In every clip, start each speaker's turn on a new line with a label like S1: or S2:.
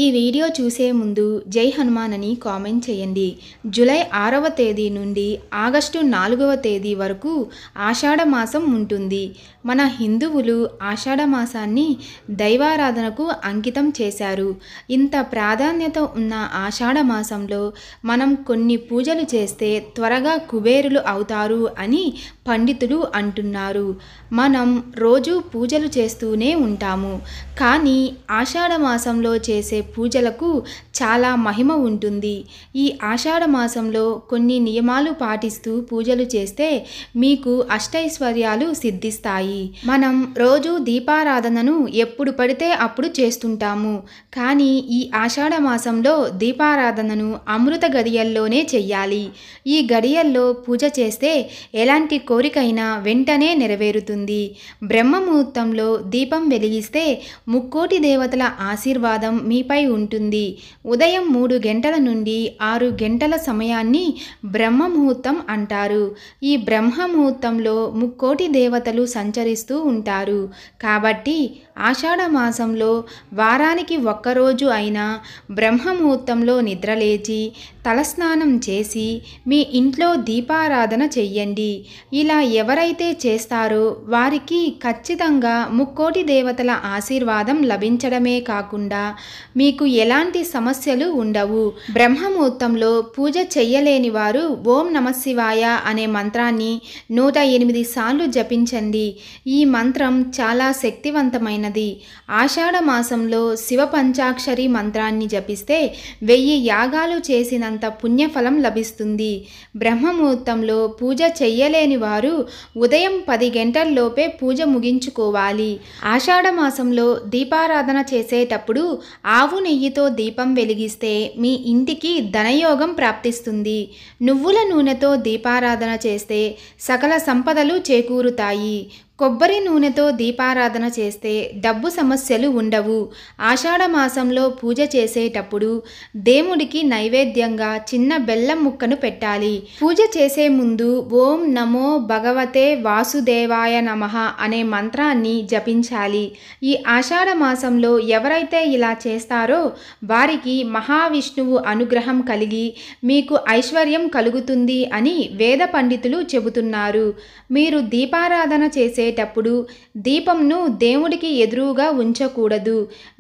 S1: ఈ వీడియో చూసే ముందు జై హనుమాన్ అని కామెంట్ చేయండి. జూలై 6వ తేదీ నుండి ఆగస్టు 4వ తేదీ వరకు ఆషాఢ మాసం ఉంటుంది. మన హిందువులు ఆషాఢ మాసాన్ని దైవారాధనకు అంకితం చేశారు. ఇంత ప్రాధాన్యత ఉన్న ఆషాఢ మాసంలో మనం కొన్ని పూజలు చేస్తే త్వరగా కుబేరులు అవుతారు అని పండితులు అంటున్నారు. మనం రోజు పూజలు చేస్తూనే ఉంటాము. కానీ ఆషాఢ మాసంలో చేసే పూజలకు చాలా మహిమ ఉంటుంది. ఈ ఆషాఢ మాసంలో కొన్ని నియమాలు పాటిస్తూ పూజలు చేస్తే మీకు అష్టైశ్వర్యాలు సిద్ధిస్తాయి. మనం రోజు దీపారాధనను ఎప్పుడు పడితే అప్పుడు చేస్తుంటాము. కానీ ఈ ఆషాఢ మాసంలో దీపారాధనను అమృత గడియల్లోనే చెయ్యాలి. ఈ గడియల్లో పూజ చేస్తే ఎలాంటి కోరికైనా వెంటనే నెరవేరుతుంది. బ్రహ్మ ముహూర్తంలో దీపం వెలిగిస్తే ముక్కోటి దేవతల ఆశీర్వాదం మీపై ఉంటుంది. ఉదయం 3 గంటల నుండి 6 గంటల సమయాన్ని బ్రహ్మ ముహూర్తం అంటారు. ఈ బ్రహ్మ ముహూర్తంలో ముక్కోటి దేవతలు సంచరిస్తూ ఉంటారు. కాబట్టి ఆషాఢ మాసంలో వారానికి ఒక్కరోజు అయినా బ్రహ్మ ముహూర్తంలో నిద్రలేచి తలస్నానం చేసి మీ ఇంట్లో దీపారాధన చెయ్యండి. ఇలా ఎవరైతే చేస్తారో వారికి ఖచ్చితంగా ముక్కోటి దేవతల ఆశీర్వాదం లభించడమే కాకుండా మీకు ఎలాంటి సమస్యలు ఉండవు. బ్రహ్మ ముహూర్తంలో పూజ చెయ్యలేని వారు ఓం నమఃశివాయ అనే మంత్రాన్ని 108 సార్లు జపించండి. ఈ మంత్రం చాలా శక్తివంతమైనది. ఆషాఢ మాసంలో శివ పంచాక్షరి మంత్రాన్ని జపిస్తే 1000 యాగాలు చేసినంత పుణ్యఫలం లభిస్తుంది. బ్రహ్మ ముహూర్తంలో పూజ చెయ్యలేని వారు ఉదయం 10 గంటల్లోపే పూజ ముగించుకోవాలి. ఆషాఢ మాసంలో దీపారాధన చేసేటప్పుడు ఆవు నెయ్యితో దీపం వెలిగిస్తే మీ ఇంటికి ధనయోగం ప్రాప్తిస్తుంది. నువ్వుల నూనెతో దీపారాధన చేస్తే సకల సంపదలు చేకూరుతాయి. కొబ్బరి నూనెతో దీపారాధన చేస్తే డబ్బు సమస్యలు ఉండవు. ఆషాఢ మాసంలో పూజ చేసేటప్పుడు దేవుడికి నైవేద్యంగా చిన్న బెల్లం ముక్కను పెట్టాలి. పూజ చేసే ముందు ఓం నమో భగవతే వాసుదేవాయ నమః అనే మంత్రాన్ని జపించాలి. ఈ ఆషాఢ మాసంలో ఎవరైతే ఇలా చేస్తారో వారికి మహావిష్ణువు అనుగ్రహం కలిగి మీకు ఐశ్వర్యం కలుగుతుంది అని వేద పండితులు చెబుతున్నారు. మీరు దీపారాధన చేసేటప్పుడు దీపంను దేవుడికి ఎదురుగా ఉంచకూడదు.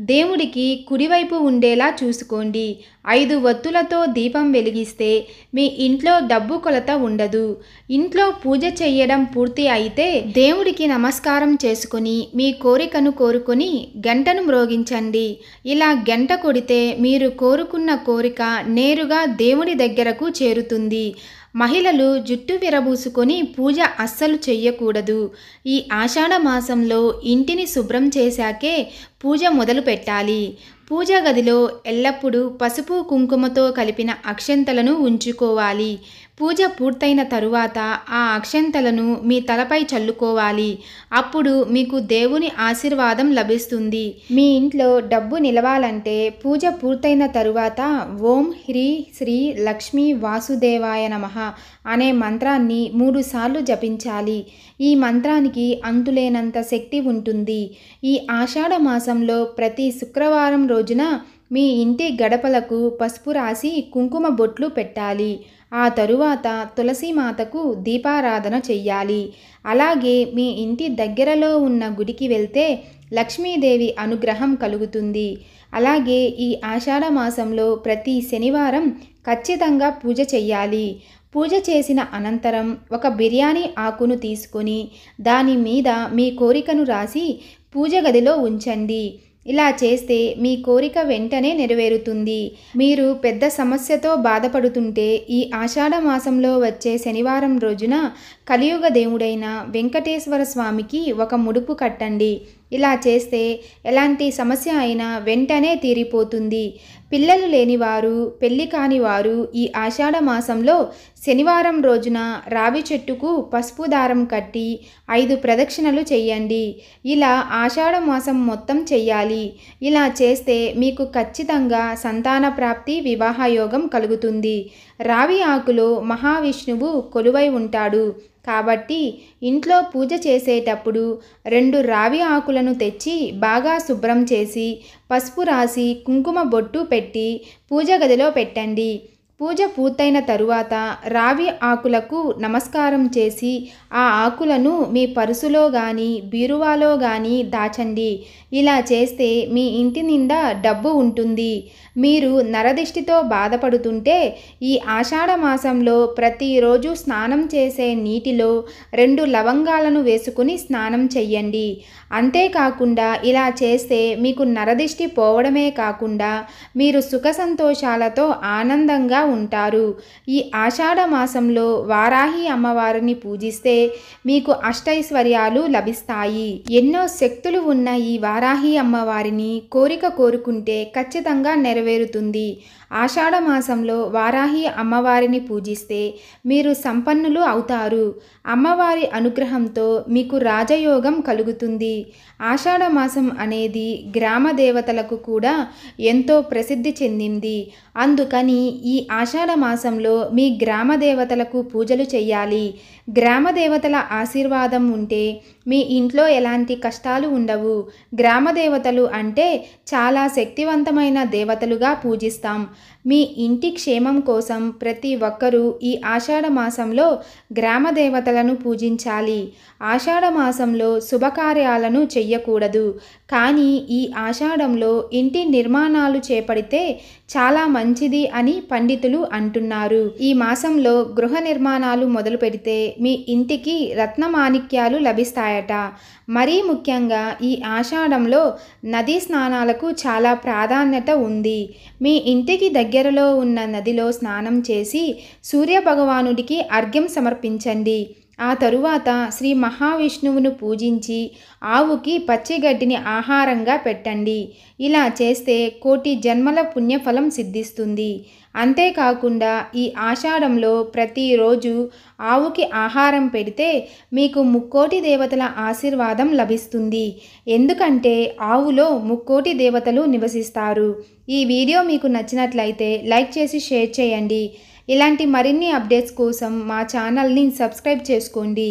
S1: దేవుడికి కుడివైపు ఉండేలా చూసుకోండి. 5 వత్తులతో దీపం వెలిగిస్తే మీ ఇంట్లో డబ్బు కొలత ఉండదు. ఇంట్లో పూజ చేయడం పూర్తి అయితే దేవుడికి నమస్కారం చేసుకొని మీ కోరికను కోరుకొని గంటను మ్రోగించండి. ఇలా గంట కొడితే మీరు కోరుకున్న కోరిక నేరుగా దేవుడి దగ్గరకు చేరుతుంది. మహిళలు జుట్టు విరబూసుకొని పూజ అస్సలు చెయ్యకూడదు. ఈ ఆషాఢ మాసంలో ఇంటిని శుభ్రం చేశాకే పూజ మొదలు పెట్టాలి. పూజ గదిలో ఎల్లప్పుడూ పసుపు కుంకుమతో కలిపిన అక్షంతలను ఉంచుకోవాలి. పూజ పూర్తయిన తరువాత ఆ అక్షంతలను మీ తలపై చల్లుకోవాలి. అప్పుడు మీకు దేవుని ఆశీర్వాదం లభిస్తుంది. మీ ఇంట్లో డబ్బు నిలవాలంటే పూజ పూర్తయిన తరువాత ఓం హ్రీ శ్రీ లక్ష్మీ వాసుదేవాయ నమః అనే మంత్రాన్ని 3 సార్లు జపించాలి. ఈ మంత్రానికి అంతులేనంత శక్తి ఉంటుంది. ఈ ఆషాఢ మాసంలో ప్రతి శుక్రవారం రోజున మీ ఇంటి గడపలకు పసుపు రాసి కుంకుమ బొట్లు పెట్టాలి. ఆ తరువాత తులసీమాతకు దీపారాధన చెయ్యాలి. అలాగే మీ ఇంటి దగ్గరలో ఉన్న గుడికి వెళ్తే లక్ష్మీదేవి అనుగ్రహం కలుగుతుంది. అలాగే ఈ ఆషాఢ మాసంలో ప్రతి శనివారం ఖచ్చితంగా పూజ చెయ్యాలి. పూజ చేసిన అనంతరం ఒక బిర్యానీ ఆకును తీసుకొని దాని మీద మీ కోరికను రాసి పూజ గదిలో ఉంచండి. ఇలా చేస్తే మీ కోరిక వెంటనే నెరవేరుతుంది. మీరు పెద్ద సమస్యతో బాధపడుతుంటే ఈ ఆషాఢ మాసంలో వచ్చే శనివారం రోజున కలియుగ దేవుడైన వెంకటేశ్వర స్వామికి ఒక ముడుపు కట్టండి. ఇలా చేస్తే ఎలాంటి సమస్య అయినా వెంటనే తీరిపోతుంది. పిల్లలు లేనివారు, పెళ్లి కానివారు ఈ ఆషాఢ మాసంలో శనివారం రోజున రావి చెట్టుకు పసుపు దారం కట్టి 5 ప్రదక్షిణలు చెయ్యండి. ఇలా ఆషాఢ మాసం మొత్తం చెయ్యాలి. ఇలా చేస్తే మీకు ఖచ్చితంగా సంతాన ప్రాప్తి, వివాహయోగం కలుగుతుంది. రావి ఆకులో మహావిష్ణువు కొలువై ఉంటాడు. కాబట్టి ఇంట్లో పూజ చేసేటప్పుడు 2 రావి ఆకులను తెచ్చి బాగా శుభ్రం చేసి పసుపు రాసి కుంకుమ బొట్టు పెట్టి పూజ గదిలో పెట్టండి. పూజ పూర్తయిన తరువాత రావి ఆకులకు నమస్కారం చేసి ఆ ఆకులను మీ పర్సులో కానీ బీరువాలో కానీ దాచండి. ఇలా చేస్తే మీ ఇంటి నిండా డబ్బు ఉంటుంది. మీరు నరదిష్టితో బాధపడుతుంటే ఈ ఆషాఢ మాసంలో ప్రతిరోజు స్నానం చేసే నీటిలో 2 లవంగాలను వేసుకుని స్నానం చెయ్యండి. అంతేకాకుండా ఇలా చేస్తే మీకు నరదిష్టి పోవడమే కాకుండా మీరు సుఖ సంతోషాలతో ఆనందంగా ఉంటారు. ఈ ఆషాఢ మాసంలో వారాహి అమ్మవారిని పూజిస్తే మీకు అష్టైశ్వర్యాలు లభిస్తాయి. ఎన్నో శక్తులు ఉన్న ఈ వారాహి అమ్మవారిని కోరుకుంటే ఖచ్చితంగా నెరవేరుతుంది. ఆషాఢ మాసంలో వారాహి అమ్మవారిని పూజిస్తే మీరు సంపన్నులు అవుతారు. అమ్మవారి అనుగ్రహంతో మీకు రాజయోగం కలుగుతుంది. ఆషాఢ మాసం అనేది గ్రామ దేవతలకు కూడా ఎంతో ప్రసిద్ధి చెందింది. అందుకని ఈ ఆషాఢ మాసంలో మీ గ్రామ దేవతలకు పూజలు చేయాలి. గ్రామ దేవతల ఆశీర్వాదం ఉంటే మీ ఇంట్లో ఎలాంటి కష్టాలు ఉండవు. గ్రామ దేవతలు అంటే చాలా శక్తివంతమైన దేవతలుగా పూజిస్తాం. మీ ఇంటి క్షేమం కోసం ప్రతి ఒక్కరూ ఈ ఆషాఢ మాసంలో గ్రామ దేవతలను పూజించాలి. ఆషాఢ మాసంలో శుభకార్యాలను చెయ్యకూడదు. కానీ ఈ ఆషాఢంలో ఇంటి నిర్మాణాలు చేపడితే చాలా మంచిది అని పండితులు అంటున్నారు. ఈ మాసంలో గృహ నిర్మాణాలు మొదలు పెడితే మీ ఇంటికి రత్నమాణిక్యాలు లభిస్తాయట. మరీ ముఖ్యంగా ఈ ఆషాఢంలో నదీ స్నానాలకు చాలా ప్రాధాన్యత ఉంది. మీ ఇంటికి దగ్గరలో ఉన్న నదిలో స్నానం చేసి సూర్యభగవానుడికి అర్ఘ్యం సమర్పించండి. ఆ తరువాత శ్రీ మహావిష్ణువును పూజించి ఆవుకి పచ్చిగడ్డిని ఆహారంగా పెట్టండి. ఇలా చేస్తే 1,000,000 జన్మల పుణ్యఫలం సిద్ధిస్తుంది. అంతేకాకుండా ఈ ఆషాఢంలో ప్రతిరోజు ఆవుకి ఆహారం పెడితే మీకు 3,000,000 దేవతల ఆశీర్వాదం లభిస్తుంది. ఎందుకంటే ఆవులో 3,000,000 దేవతలు నివసిస్తారు. ఈ వీడియో మీకు నచ్చినట్లయితే లైక్ చేసి షేర్ చేయండి. ఇలాంటి మరిన్ని అప్డేట్స్ కోసం మా ఛానల్ని సబ్స్క్రైబ్ చేసుకోండి.